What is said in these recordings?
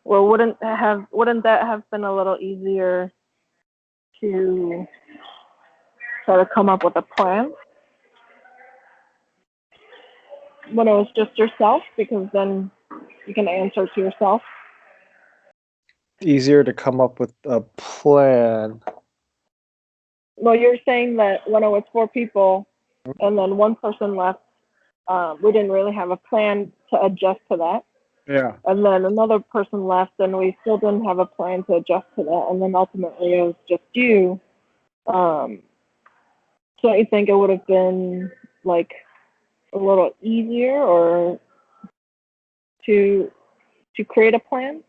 Well, wouldn't that have been a little easier to try to come up with a plan when it was just yourself? Because then you can answer to yourself. Easier to come up with a plan. Well, you're saying that when it was four people and then one person left, we didn't really have a plan to adjust to that. Yeah. And then another person left, and we still didn't have a plan to adjust to that. And then ultimately, it was just you. Um, so I think it would have been like a little easier, or to create a plan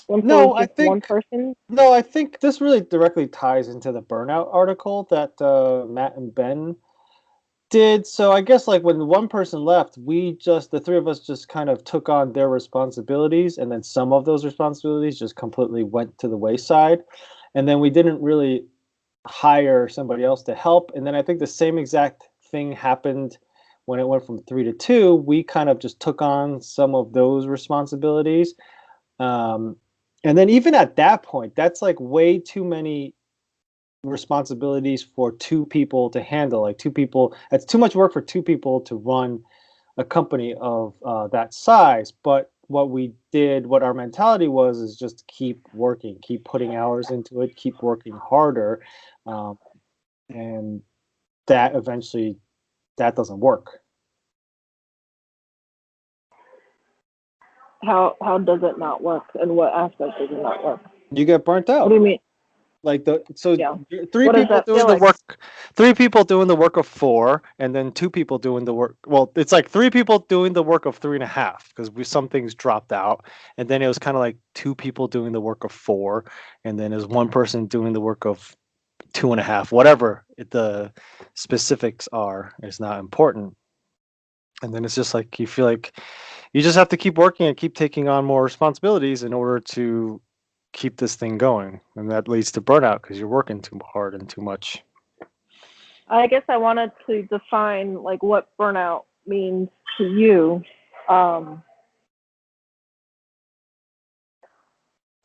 once it was No, I just one think person. no, I think this really directly ties into the burnout article that Matt and Ben did. So I guess like when one person left, the three of us just kind of took on their responsibilities, and then some of those responsibilities just completely went to the wayside. And then we didn't really hire somebody else to help. And then I think the same exact thing happened when it went from three to two. We kind of just took on some of those responsibilities. Um, and then even at that point, that's like way too many responsibilities for two people to handle. Like two people, that's too much work for two people to run a company of that size. But what our mentality was, is just keep working, keep putting hours into it, keep working harder, um, and that eventually that doesn't work. How does it not work? And what aspect does it not work? You get burnt What do out. you mean? Like the so Yeah. three What does people that doing feel the like? work, three people doing the work of four, and then two people doing the work. Well, it's like three people doing the work of three and a half because we some things dropped out, and then it was kind of like two people doing the work of four, and then there's one person doing the work of two and a half. Whatever the specifics are is not important. And then it's just like you feel like you just have to keep working and keep taking on more responsibilities in order to keep this thing going, and that leads to burnout because you're working too hard and too much. I guess I wanted to define like what burnout means to you. Um,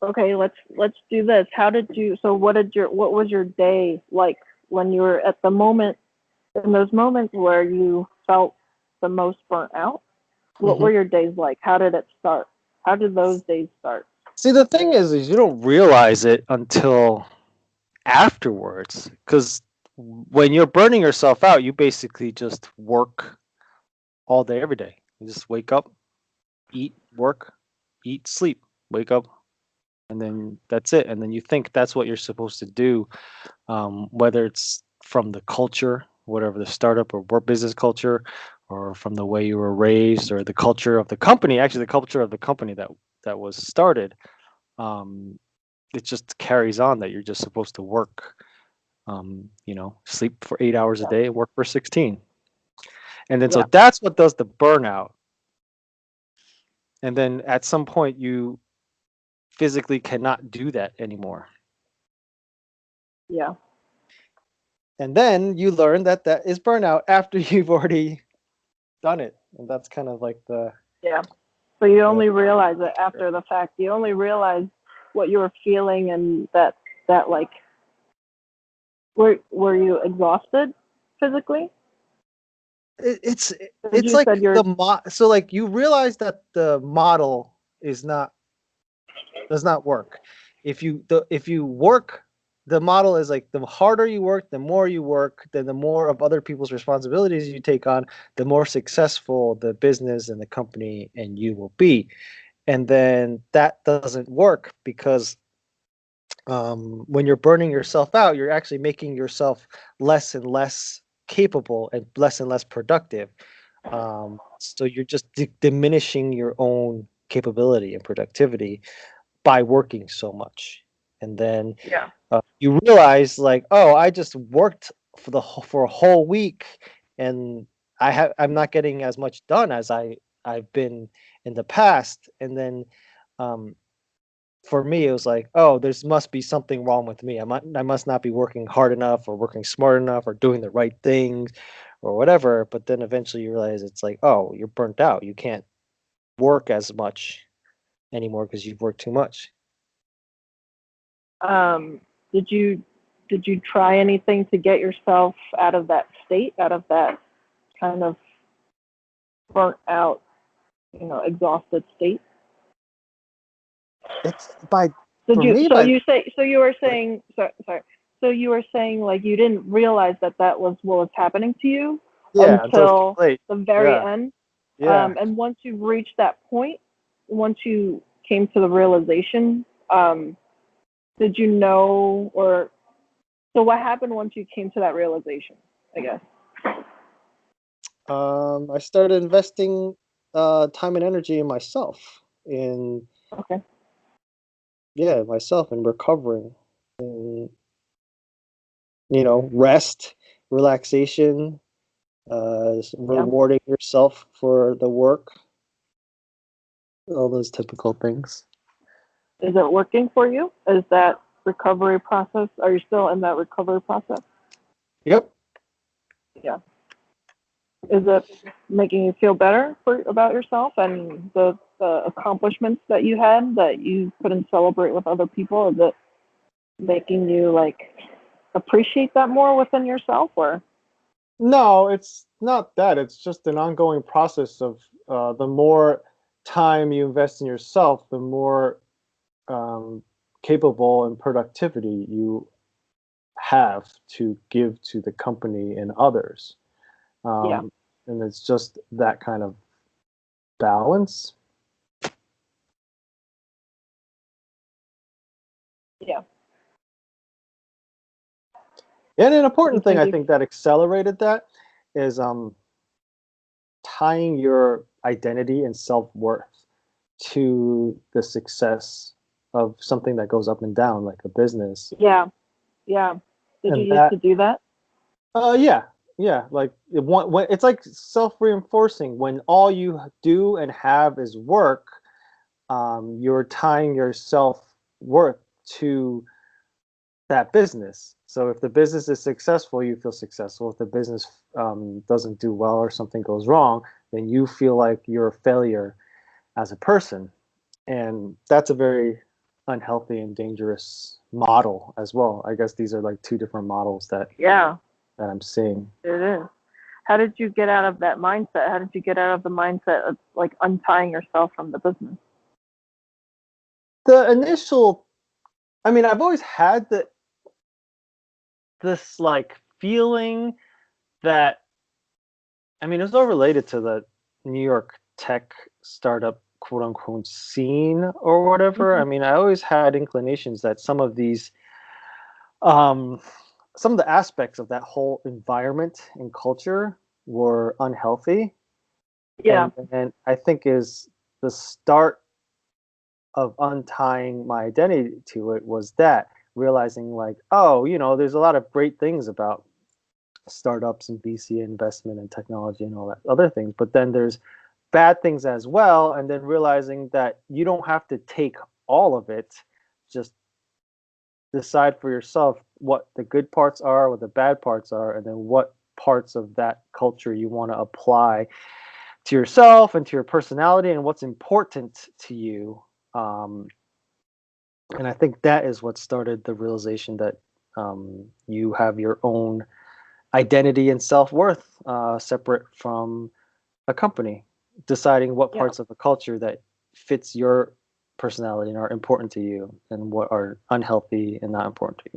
okay, let's do this. How did you? So what was your day like when you were at the moment, in those moments where you felt the most burnt out? What Hmm. were your days like? How did it start? How did those days start? See, the thing is you don't realize it until afterwards, because when you're burning yourself out, you basically just work all day, every day. You just wake up, eat, work, eat, sleep, wake up, and then that's it. And then you think that's what you're supposed to do, whether it's from the culture, whatever the startup or work business culture, or from the way you were raised, or the culture of the company. Actually, the culture of the company that was started, um, it just carries on that you're just supposed to work. Sleep for 8 hours a Yeah, day and work for 16. And then so yeah, that's what does the burnout. And then at some point you physically cannot do that anymore. yeah, And then you learn that that is burnout after you've already done it. And that's kind of like yeah. So you the only realize it after the fact. You only realize what you were feeling, and that like, were you exhausted physically? it's Because it's you like said you're. so like you realize that the model is not does not work. If you work, the model is like the harder you work, the more you work, then the more of other people's responsibilities you take on, the more successful the business and the company and you will be. And then that doesn't work because when you're burning yourself out, you're actually making yourself less and less capable and less productive. So you're just diminishing your own capability and productivity by working so much. And then Yeah, you realize like, oh, I just worked for a whole week, and I'm not getting as much done as I've been in the past. And then um, for me, it was like, oh, there's must be something wrong with me. I must not be working hard enough or working smart enough or doing the right things or whatever. But then eventually you realize it's like, oh, you're burnt out. You can't work as much anymore because you've worked too much. Did you try anything to get yourself out of that state, out of that kind of burnt out, exhausted state? It's by Did for you? me So by you say? So you were saying? Sorry. So you were saying like you didn't realize that was what was happening to you yeah, until it's too until late. the very Yeah, end. yeah. And once you reached that point, once you came to the realization, did you know, or so what happened once you came to that realization? I guess. I started investing time and energy in myself, in Okay. myself, in recovering, in rest, relaxation, Yeah. rewarding yourself for the work, all those typical things. Is it working for you? Is that recovery process? Are you still in that recovery process? Yep. Yeah. Is it making you feel better about yourself and the accomplishments that you had that you couldn't celebrate with other people? Is it making you like appreciate that more within yourself, or? No, it's not that. It's just an ongoing process of the more time you invest in yourself, the more um, capable and productivity you have to give to the company and others. Yeah. And it's just that kind of balance. Yeah. And an Do you important thing think I you? think that accelerated that is tying your identity and self-worth to the success of something that goes up and down, like a business. Yeah. Yeah. Did you And used to that, do that? yeah, yeah, like when it's like self-reinforcing. When all you do and have is work, you're tying your self-worth to that business. So if the business is successful, you feel successful. If the business doesn't do well or something goes wrong, then you feel like you're a failure as a person. And that's a very unhealthy and dangerous model as well. I guess these are like two different models Yeah, that I'm seeing. it is. How did you get out of that mindset? How did you get out of the mindset of like untying yourself from the business? The initial, I mean, I've always had this like feeling that, I mean, it's all related to the New York tech startup quote unquote scene or whatever. Mm-hmm. I mean, I always had inclinations that some of these, um, some of the aspects of that whole environment and culture were unhealthy. Yeah. And I think is the start of untying my identity to it was that realizing like, oh, there's a lot of great things about startups and VC investment and technology and all that other things, but then there's bad things as well, and then realizing that you don't have to take all of it, just decide for yourself what the good parts are, what the bad parts are, and then what parts of that culture you want to apply to yourself and to your personality and what's important to you. um, and I think that is what started the realization that you have your own identity and self-worth separate from a company, deciding what Yeah. parts of a culture that fits your personality and are important to you and what are unhealthy and not important to you.